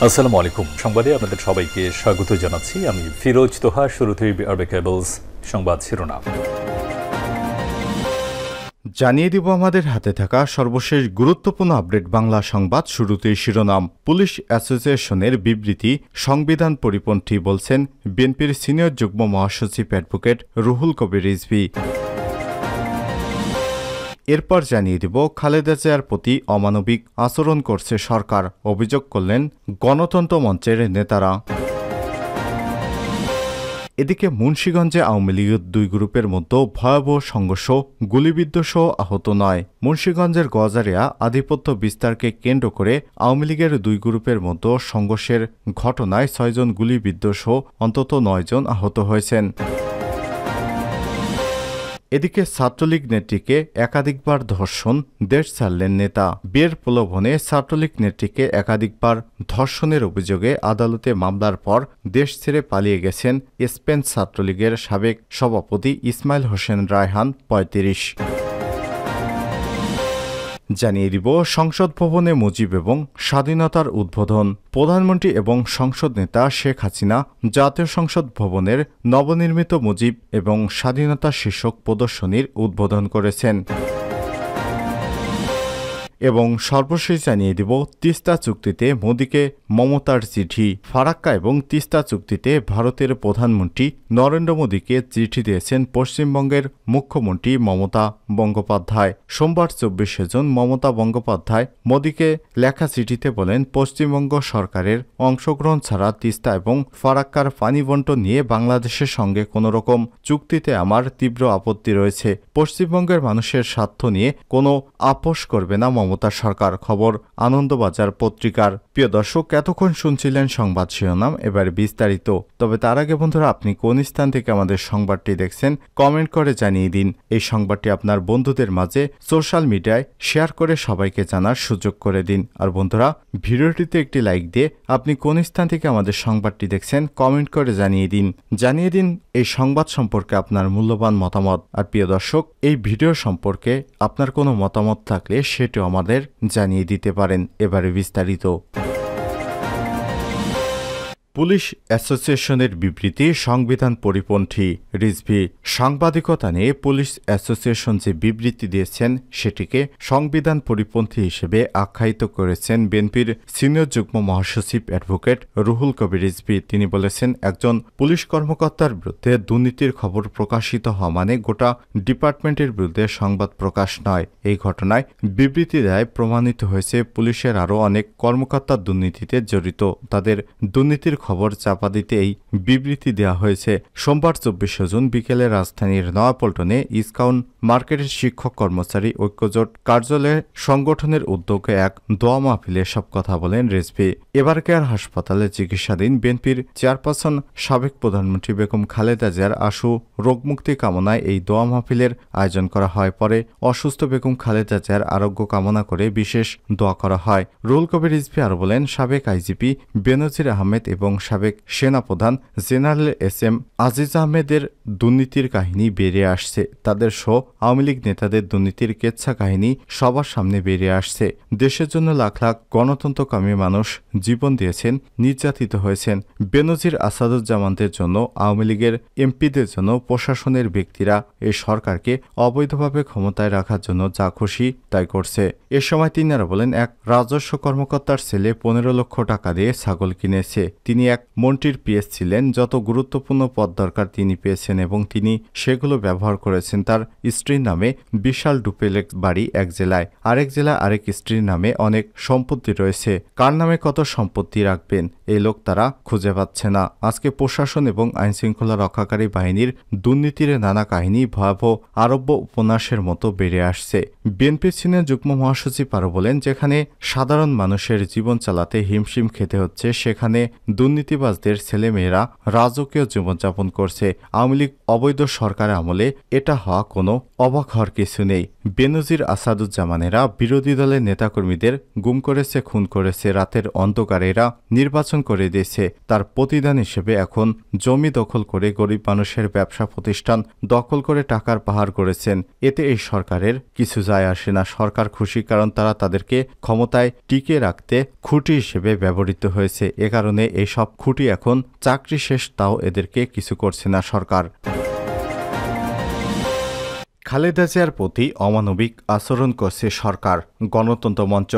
আসসালামু আলাইকুম। সংবাদে আপনাদের সবাইকে স্বাগত জানাচ্ছি। আমি ফিরোজ তোহা। শুরুতেই আরবে কেবলস সংবাদ শিরোনাম জানিয়ে দিব আমাদের হাতে থাকা সর্বশেষ গুরুত্বপূর্ণ আপডেট বাংলা সংবাদ। শুরুতেই শিরোনাম। পুলিশ অ্যাসোসিয়েশনের বিবৃতি সংবিধান পরিপন্থী বলছেন বিএনপির সিনিয়র যুগ্ম মহাসচিব অ্যাডভোকেট রুহুল কবির রিজভী। এরপর জানিয়ে দিব খালেদা জিয়ার প্রতি অমানবিক আচরণ করছে সরকার, অভিযোগ করলেন গণতন্ত্র মঞ্চের নেতারা। এদিকে মুন্সিগঞ্জে আওয়ামী লীগের দুই গ্রুপের মধ্যে ভয়াবহ সংঘর্ষ, গুলিবিদ্ধ সহ আহত 9। মুন্সিগঞ্জের গজারিয়া আধিপত্য বিস্তারকে কেন্দ্র করে আওয়ামী লীগের দুই গ্রুপের মধ্যে সংঘর্ষের ঘটনায় 6 জন গুলিবিদ্ধ সহ অন্তত 9 জন আহত হয়েছেন। এদিকে ছাত্রলীগ নেত্রীকে একাধিকবার ধর্ষণ, দেশ ছাড়লেন নেতা। বিয়ের প্রলোভনে ছাত্রলীগ নেত্রীকে একাধিকবার ধর্ষণের অভিযোগে আদালতে মামলার পর দেশ ছেড়ে পালিয়ে গেছেন স্পেন ছাত্রলীগের সাবেক সভাপতি ইসমাইল হোসেন রায়হান, 35। জানিয়ে দিব সংসদ ভবনে মুজিব এবং স্বাধীনতার উদ্বোধন। প্রধানমন্ত্রী এবং সংসদ নেতা শেখ হাসিনা জাতীয় সংসদ ভবনের নবনির্মিত মুজিব এবং স্বাধীনতা শীর্ষক প্রদর্শনীর উদ্বোধন করেছেন। এবং সর্বশেষ জানিয়ে দিব তিস্তা চুক্তিতে মোদিকে মমতার চিঠি। ফারাক্কা এবং তিস্তা চুক্তিতে ভারতের প্রধানমন্ত্রী নরেন্দ্র মোদীকে চিঠি দিয়েছেন পশ্চিমবঙ্গের মুখ্যমন্ত্রী মমতা বন্দ্যোপাধ্যায়। সোমবার 24 জুন মমতা বন্দ্যোপাধ্যায় মোদীকে লেখা চিঠিতে বলেন, পশ্চিমবঙ্গ সরকারের অংশগ্রহণ ছাড়া তিস্তা এবং ফারাক্কার পানি বণ্টন নিয়ে বাংলাদেশের সঙ্গে কোনোরকম চুক্তিতে আমার তীব্র আপত্তি রয়েছে। পশ্চিমবঙ্গের মানুষের স্বার্থ নিয়ে কোনো আপোষ করবে না মমতা সরকার। খবর আনন্দবাজার পত্রিকার। প্রিয় দর্শক, এতক্ষণ শুনছিলেন সংবাদ শিরোনাম, এবার বিস্তারিত। তবে তার আগে বন্ধুরা, আপনি কোন স্থান থেকে আমাদের সংবাদটি দেখছেন কমেন্ট করে জানিয়ে দিন। এই সংবাদটি আপনার বন্ধুদের মাঝে সোশ্যাল মিডিয়ায় শেয়ার করে সবাইকে জানার সুযোগ করে দিন। আর বন্ধুরা, ভিডিওটিতে একটি লাইক দিয়ে আপনি কোন স্থান থেকে আমাদের সংবাদটি দেখছেন কমেন্ট করে জানিয়ে দিন এই সংবাদ সম্পর্কে আপনার মূল্যবান মতামত। আর প্রিয় দর্শক, এই ভিডিও সম্পর্কে আপনার কোনো মতামত থাকলে সেটিও আমাদের জানিয়ে দিতে পারেন। এবারে বিস্তারিত। পুলিশ অ্যাসোসিয়েশনের বিবৃতি সংবিধান পরিপন্থী। রিজভী। সাংবাদিকতা নিয়ে পুলিশ অ্যাসোসিয়েশন যে বিবৃতি দিয়েছেন সেটিকে সংবিধান পরিপন্থী হিসেবে আখ্যায়িত করেছেন বিএনপির সিনিয়র যুগ্ম মহাসচিব অ্যাডভোকেট রুহুল কবির রিজভী। তিনি বলেছেন, একজন পুলিশ কর্মকর্তার বিরুদ্ধে দুর্নীতির খবর প্রকাশিত হওয়া মানে গোটা ডিপার্টমেন্টের বিরুদ্ধে সংবাদ প্রকাশ নয়। এই ঘটনায় বিবৃতি দেয় প্রমাণিত হয়েছে পুলিশের আরও অনেক কর্মকর্তা দুর্নীতিতে জড়িত। তাদের দুর্নীতির খবর চাপা দিতে এই বিবৃতি দেওয়া হয়েছে। সোমবার 24 জুন বিকেলে রাজধানীর নয়াপল্টনে ইস্কাউন মার্কেটের শিক্ষক কর্মচারী ঐক্যজোট কার্যালয়ে সংগঠনের উদ্যোগে এক দোয়া মাহফিলে সব কথা বলেন রিজভী। এবার কেয়ার হাসপাতালে চিকিৎসাধীন বিএনপির চেয়ারপারসন সাবেক প্রধানমন্ত্রী বেগম খালেদা জিয়ার আশু রোগমুক্তি কামনায় এই দোয়া মাহফিলের আয়োজন করা হয়। পরে অসুস্থ বেগম খালেদা জিয়ার আরোগ্য কামনা করে বিশেষ দোয়া করা হয়। রুহুল কবির রিজভী আরও বলেন, সাবেক আইজিপি বেনজির আহমেদ এবং সাবেক সেনাপ্রধান জেনারেল এস.এম. আজিজ আহমেদের দুর্নীতির কাহিনী বেরিয়ে আসছে। তাদের সহ আওয়ামী লীগ নেতাদের দুর্নীতির কেচ্ছা কাহিনী সবার সামনে বেরিয়ে আসছে। দেশের জন্য লাখ লাখ গণতন্ত্রকামী মানুষ জীবন দিয়েছেন, নির্যাতিত হয়েছেন। বেনজির আসাদুজ্জামানদের জন্য, আওয়ামী লীগের এমপিদের জন্য প্রশাসনের ব্যক্তিরা এই সরকারকে অবৈধভাবে ক্ষমতায় রাখার জন্য যা খুশি তাই করছে। এ সময় তিনি আরো বলেন, এক রাজস্ব কর্মকর্তার ছেলে 15 লক্ষ টাকা দিয়ে ছাগল কিনেছে। তিনি এক মন্ত্রীর পিএস ছিলেন। যত গুরুত্বপূর্ণ পদ দরকার তিনি পেয়েছেন এবং তিনি সেগুলো ব্যবহার করেছেন। তার স্ত্রীর নামে বিশাল ডুপ্লেক্স বাড়ি এক জেলায়, আরেক জেলায় আরেক স্ত্রীর নামে অনেক সম্পত্তি রয়েছে। কার নামে কত সম্পত্তি রাখবেন এই লোক তারা খুঁজে পাচ্ছে না। আজকে প্রশাসন এবং আইনশৃঙ্খলা রক্ষাকারী বাহিনীর দুর্নীতির নানা কাহিনী ভয়াবহ আরব্য উপন্যাসের মতো বেড়ে আসছে। বিএনপির সিনিয়র যুগ্ম মহাসচিব আরও বলেন, যেখানে সাধারণ মানুষের জীবন চালাতে হিমশিম খেতে হচ্ছে সেখানে দুর্নীতি দুর্নীতিবাজদের ছেলেমেয়েরা রাজকীয় জীবনযাপন করছে। আওয়ামী লীগ অবৈধ সরকার আমলে এটা হওয়া কোনো অবাক হওয়ার কিছু নেই। বেনজির আসাদুজ্জামানেরা বিরোধী দলের নেতাকর্মীদের গুম করেছে, খুন করেছে, রাতের অন্ধকারে এরা নির্বাচন করে দিয়েছে। তার প্রতিদান হিসেবে এখন জমি দখল করে গরিব মানুষের ব্যবসা প্রতিষ্ঠান দখল করে টাকার পাহাড় করেছেন। এতে এই সরকারের কিছু যায় আসে না। সরকার খুশি, কারণ তারা তাদেরকে ক্ষমতায় টিকে রাখতে খুঁটি হিসেবে ব্যবহৃত হয়েছে। এ কারণে এই সব খুঁটি এখন চাকরি শেষ, তাও এদেরকে কিছু করছে না সরকার। খালেদা জিয়ার প্রতি অমানবিক আচরণ করছে সরকার। গণতন্ত্র মঞ্চ।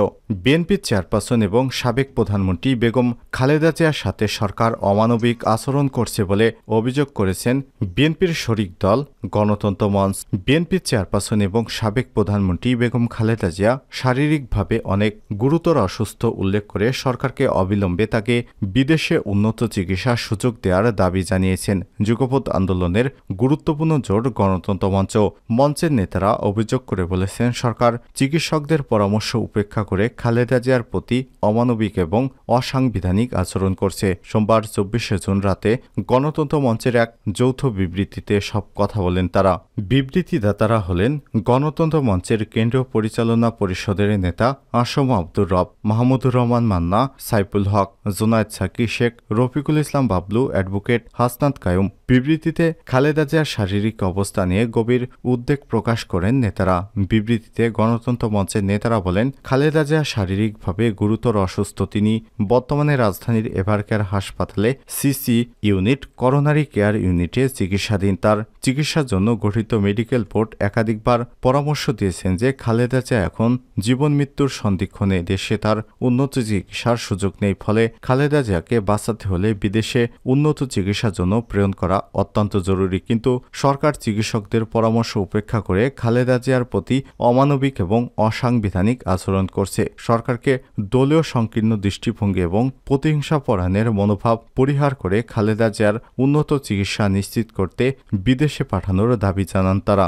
বিএনপির চেয়ারপারসন এবং সাবেক প্রধানমন্ত্রী বেগম খালেদা জিয়ার সাথে সরকার অমানবিক আচরণ করছে বলে অভিযোগ করেছেন বিএনপির শরিক দল গণতন্ত্র মঞ্চ। বিএনপির চেয়ারপারসন এবং সাবেক প্রধানমন্ত্রী বেগম খালেদা জিয়া শারীরিকভাবে অনেক গুরুতর অসুস্থ উল্লেখ করে সরকারকে অবিলম্বে তাকে বিদেশে উন্নত চিকিৎসার সুযোগ দেওয়ার দাবি জানিয়েছেন যুগপৎ আন্দোলনের গুরুত্বপূর্ণ জোট গণতন্ত্র মঞ্চ। মঞ্চের নেতারা অভিযোগ করে বলেছেন, সরকার চিকিৎসকদের পরামর্শ উপেক্ষা করে খালেদা জিয়ার প্রতি অমানবিক এবং অসাংবিধানিক আচরণ করছে। সোমবার 24শে জুন রাতে গণতন্ত্র মঞ্চের এক যৌথ বিবৃতিতে সব কথা বলেন তারা। বিবৃতিদাতারা হলেন গণতন্ত্র মঞ্চের কেন্দ্রীয় পরিচালনা পরিষদের নেতা আসম আব্দুর রব, মাহমুদুর রহমান মান্না, সাইফুল হক, জুনায়েদ সাকি শেখ, রফিকুল ইসলাম বাবলু, অ্যাডভোকেট হাসনাত কায়ুম। বিবৃতিতে খালেদা জিয়ার শারীরিক অবস্থা নিয়ে গভীর উদ্বেগ প্রকাশ করেন নেতারা। বিবৃতিতে গণতন্ত্র মঞ্চের নেতারা বলেন, খালেদা জিয়া শারীরিকভাবে গুরুতর অসুস্থ। তিনি বর্তমানে রাজধানীর এভারকেয়ার হাসপাতালে সিসি ইউনিট, করোনারি কেয়ার ইউনিটে চিকিৎসাধীন। তার চিকিৎসার জন্য গঠিত মেডিকেল বোর্ড একাধিকবার পরামর্শ দিয়েছেন যে খালেদা জিয়া এখন জীবন মৃত্যুর সন্ধিক্ষণে, দেশে তার উন্নত চিকিৎসার সুযোগ নেই। ফলে খালেদা জিয়াকে বাঁচাতে হলে বিদেশে উন্নত চিকিৎসার জন্য প্রেরণ করা অত্যন্ত জরুরি। কিন্তু সরকার চিকিৎসকদের পরামর্শ উপেক্ষা করে খালেদা জিয়ার প্রতি অমানবিক এবং অসাংবিধানিক আচরণ করছে। সরকারকে দলীয় সংকীর্ণ দৃষ্টিভঙ্গি এবং প্রতিহিংসাপরায়ণের মনোভাব পরিহার করে খালেদা জিয়ার উন্নত চিকিৎসা নিশ্চিত করতে বিদেশে পাঠানোর দাবি জানান তারা।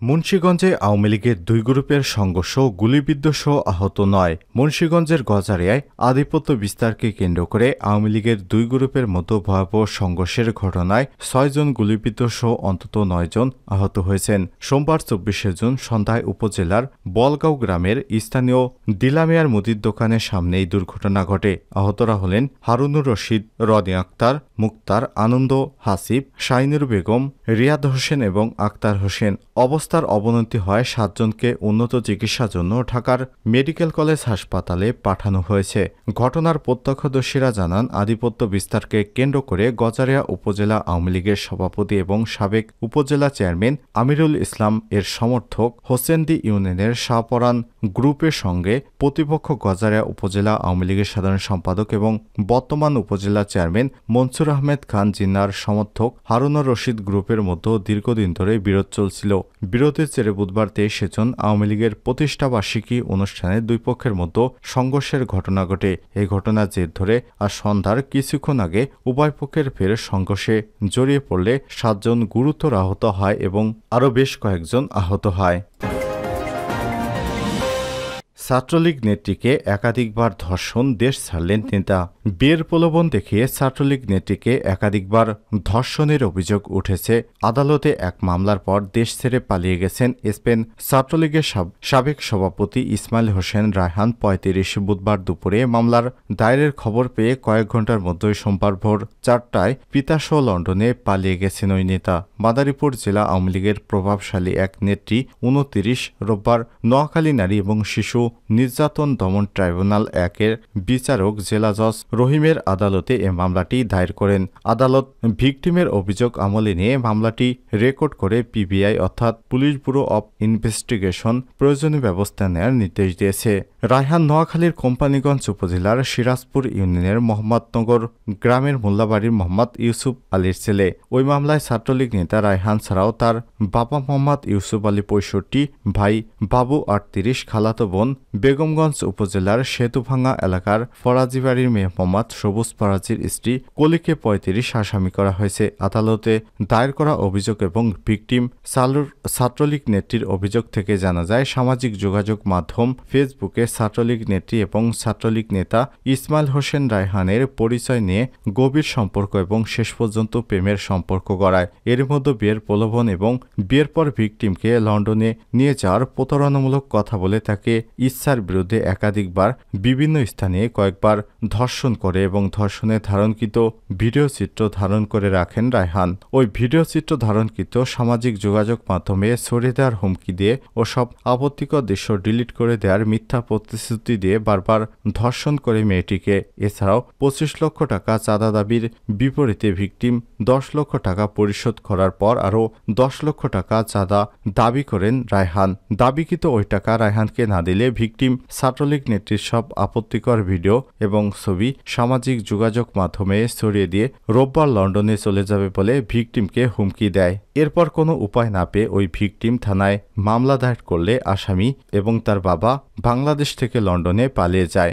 মুন্সিগঞ্জে আওয়ামী লীগের দুই গ্রুপের সংঘর্ষ, গুলিবিদ্ধসহ আহত 9। মুন্সিগঞ্জের গজারিয়ায় আধিপত্য বিস্তারকে কেন্দ্র করে আওয়ামী লীগের দুই গ্রুপের মধ্যে ভয়াবহ সংঘর্ষের ঘটনায় 6 জন গুলিবিদ্ধসহ অন্তত 9 জন আহত হয়েছেন। সোমবার 24শে জুন সন্ধ্যায় উপজেলার বলগাঁও গ্রামের স্থানীয় দিলামিয়ার মুদির দোকানের সামনে এই দুর্ঘটনা ঘটে। আহতরা হলেন হারুনুর রশিদ, রনি আক্তার, মুক্তার, আনন্দ, হাসিব, শাইনুর বেগম, রিয়াদ হোসেন এবং আক্তার হোসেন। অবস্থার অবনতি হয় 7 জনকে উন্নত চিকিৎসার জন্য ঢাকার মেডিকেল কলেজ হাসপাতালে পাঠানো হয়েছে। ঘটনার প্রত্যক্ষদর্শীরা জানান, আধিপত্য বিস্তারকে কেন্দ্র করে গজারিয়া উপজেলা আওয়ামী লীগের সভাপতি এবং সাবেক উপজেলা চেয়ারম্যান আমিরুল ইসলাম এর সমর্থক হোসেনদি ইউনিয়নের শাহপরান গ্রুপের সঙ্গে প্রতিপক্ষ গজারিয়া উপজেলা আওয়ামী লীগের সাধারণ সম্পাদক এবং বর্তমান উপজেলা চেয়ারম্যান মনসুর আহমেদ খান জিন্নার সমর্থক হারুনুর রশিদ গ্রুপের মধ্যে দীর্ঘদিন ধরে বিরোধ চলছিল। বিরোধের জেরে বুধবার 23শে জুন আওয়ামী লীগের প্রতিষ্ঠাবার্ষিকী অনুষ্ঠানে দুই পক্ষের মধ্যে সংঘর্ষের ঘটনা ঘটে। এই ঘটনার জের ধরে আজ সন্ধ্যার কিছুক্ষণ আগে উভয় পক্ষের ফের সংঘর্ষে জড়িয়ে পড়লে 7 জন গুরুতর আহত হয় এবং আরও বেশ কয়েকজন আহত হয়। ছাত্রলীগ নেত্রীকে একাধিকবার ধর্ষণ, দেশ ছাড়লেন নেতা। বিয়ের প্রলোভন দেখিয়ে ছাত্রলীগ নেত্রীকে একাধিকবার ধর্ষণের অভিযোগ উঠেছে। আদালতে এক মামলার পর দেশ ছেড়ে পালিয়ে গেছেন স্পেন ছাত্রলীগের সাবেক সভাপতি ইসমাইল হোসেন রায়হান 35। বুধবার দুপুরে মামলার দায়েরের খবর পেয়ে কয়েক ঘন্টার মধ্যেই সোমবার ভোর 4টায় পিতাসহ লন্ডনে পালিয়ে গেছেন ওই নেতা। মাদারীপুর জেলা আওয়ামী লীগের প্রভাবশালী এক নেত্রী 29 রোববার নোয়াখালী নারী এবং শিশু নির্যাতন দমন ট্রাইব্যুনাল 1-এর বিচারক জেলা জজ রহিমের আদালতে এ মামলাটি দায়ের করেন। আদালত ভিকটিমের অভিযোগ আমলে নিয়ে মামলাটি রেকর্ড করে পিবিআই অর্থাৎ পুলিশ ব্যুরো অব ইনভেস্টিগেশন প্রয়োজনীয় ব্যবস্থা নেওয়ার নির্দেশ দিয়েছে। রায়হান নোয়াখালীর কোম্পানীগঞ্জ উপজেলার সিরাজপুর ইউনিয়নের মোহাম্মদনগর গ্রামের মোল্লাবাড়ির মোহাম্মদ ইউসুফ আলীর ছেলে। ওই মামলায় ছাত্রলীগ নেতা রায়হান ছাড়াও তার বাবা মোহাম্মদ ইউসুফ আলী 65, ভাই বাবু 38, খালাতো বোন বেগমগঞ্জ উপজেলার সেতুভাঙ্গা এলাকার ফরাজিবাড়ির মেয়ে মোহাম্মদ সবুজ ফরাজীর স্ত্রী কলিকে ৩৫ আসামি করা হয়েছে। আদালতে দায়ের করা অভিযোগ এবং ভিকটিম সালুর ছাত্রলীগ নেত্রীর অভিযোগ থেকে জানা যায়, সামাজিক যোগাযোগ মাধ্যম ফেসবুকে ছাত্রলীগ নেত্রী এবং ছাত্রলীগ নেতা ইসমাইল হোসেন রায়হানের পরিচয় নিয়ে গভীর সম্পর্ক এবং শেষ পর্যন্ত প্রেমের সম্পর্ক গড়ায়। এর মধ্যে বিয়ের প্রলোভন এবং বিয়ের পর ভিকটিমকে লন্ডনে নিয়ে যাওয়ার প্রতারণামূলক কথা বলে তাকে ইচ্ছার বিরুদ্ধে একাধিকবার বিভিন্ন স্থানে কয়েকবার ধর্ষণ করে এবং ধর্ষণে ধারণকৃত ভিডিও চিত্র ধারণ করে রাখেন রায়হান। ওই ভিডিও চিত্র ধারণকৃত সামাজিক যোগাযোগ মাধ্যমে ছড়িয়ে দেওয়ার হুমকি দিয়ে ও সব আপত্তিকর দৃশ্য ডিলিট করে দেওয়ার মিথ্যা প্রতিশ্রুতি দিয়ে বারবার ধর্ষণ করে মেয়েটিকে। এছাড়াও ২৫ লক্ষ টাকা চাঁদা দাবির বিপরীতে ভিকটিম ১০ লক্ষ টাকা পরিশোধ করার পর আরও ১০ লক্ষ টাকা চাঁদা দাবি করেন রায়হান। দাবিকৃত ওই টাকা রায়হানকে না দিলে ভিকটিম ছাত্রলীগ নেত্রীর সব আপত্তিকর ভিডিও এবং ছবি সামাজিক যোগাযোগ মাধ্যমে ছড়িয়ে দিয়ে রোববার লন্ডনে চলে যাবে বলে ভিকটিমকে হুমকি দেয়। এরপর কোনো উপায় না পেয়ে ওই ভিকটিম থানায় মামলা দায়ের করলে আসামি এবং তার বাবা বাংলাদেশ থেকে লন্ডনে পালিয়ে যায়।